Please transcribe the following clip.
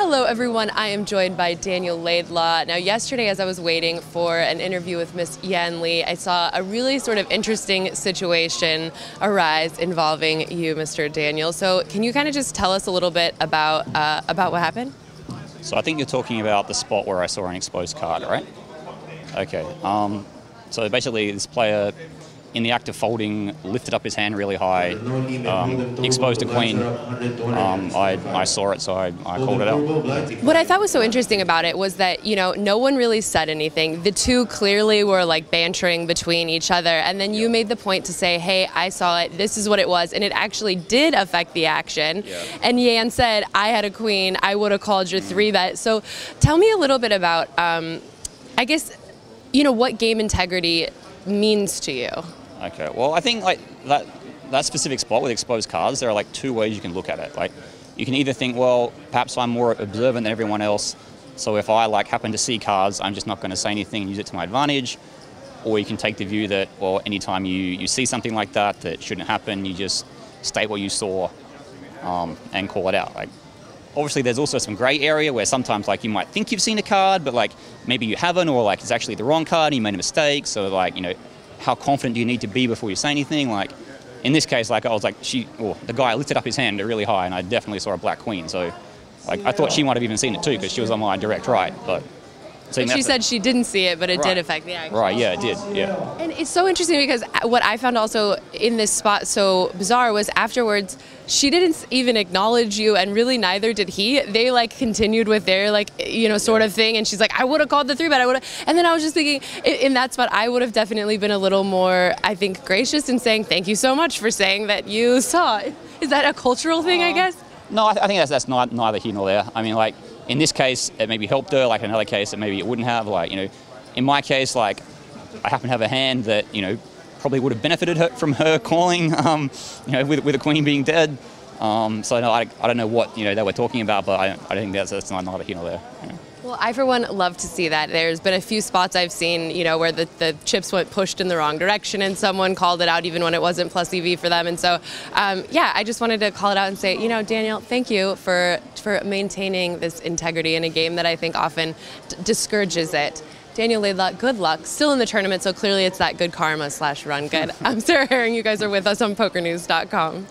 Hello everyone, I am joined by Daniel Laidlaw. Now yesterday as I was waiting for an interview with Miss Yan Lee, I saw a really sort of interesting situation arise involving you, Mr. Daniel. So can you kind of just tell us a little bit about what happened? So I think you're talking about the spot where I saw an exposed card, right? Okay. So basically this player, in the act of folding, lifted up his hand really high, exposed a queen. I saw it, so I called it out. What I thought was so interesting about it was that, no one really said anything. The two clearly were like bantering between each other, and then you made the point to say, hey, I saw it, this is what it was, and it actually did affect the action. Yeah. And Yan said, I had a queen, I would have called your 3-bet. So tell me a little bit about, I guess, what game integrity means to you. Okay, well, I think like that specific spot with exposed cards, there are like two ways you can look at it. Like, you can either think, well, perhaps I'm more observant than everyone else, so if I happen to see cards, I'm just not going to say anything and use it to my advantage. Or you can take the view that, well, anytime you see something like that shouldn't happen, you just state what you saw and call it out. Like, obviously, there's also some gray area where sometimes you might think you've seen a card, but maybe you haven't, or it's actually the wrong card and you made a mistake. So how confident do you need to be before you say anything? In this case, I was the guy lifted up his hand really high, and I definitely saw a black queen. So, I thought she might have even seen it too, because she was on my direct right. But she said she didn't see it, but it did affect the action. Right, yeah, it did, yeah. And it's so interesting because what I found also in this spot so bizarre was afterwards, she didn't even acknowledge you, and really neither did he. They continued with their sort of thing, and she's like, I would have called the 3-bet, I would have. And then I was just thinking, in that spot, I would have definitely been a little more, I think, gracious in saying, thank you so much for saying that you saw it. Is that a cultural thing, I guess? No, I think that's neither here nor there. I mean, in this case, it maybe helped her. In another case, maybe it wouldn't have. In my case, I happen to have a hand that, probably would have benefited her from her calling, with a queen being dead. So no, I don't know what, they were talking about, but I think that's neither here nor there. Yeah. Well, I, for one, love to see that. There's been a few spots I've seen, where the chips went pushed in the wrong direction and someone called it out even when it wasn't plus EV for them. And so, yeah, I just wanted to call it out and say, Daniel, thank you for maintaining this integrity in a game that I think often discourages it. Daniel Laidlaw, good luck. Still in the tournament, so clearly it's that good karma / run good. I'm Sarah Herring. You guys are with us on PokerNews.com.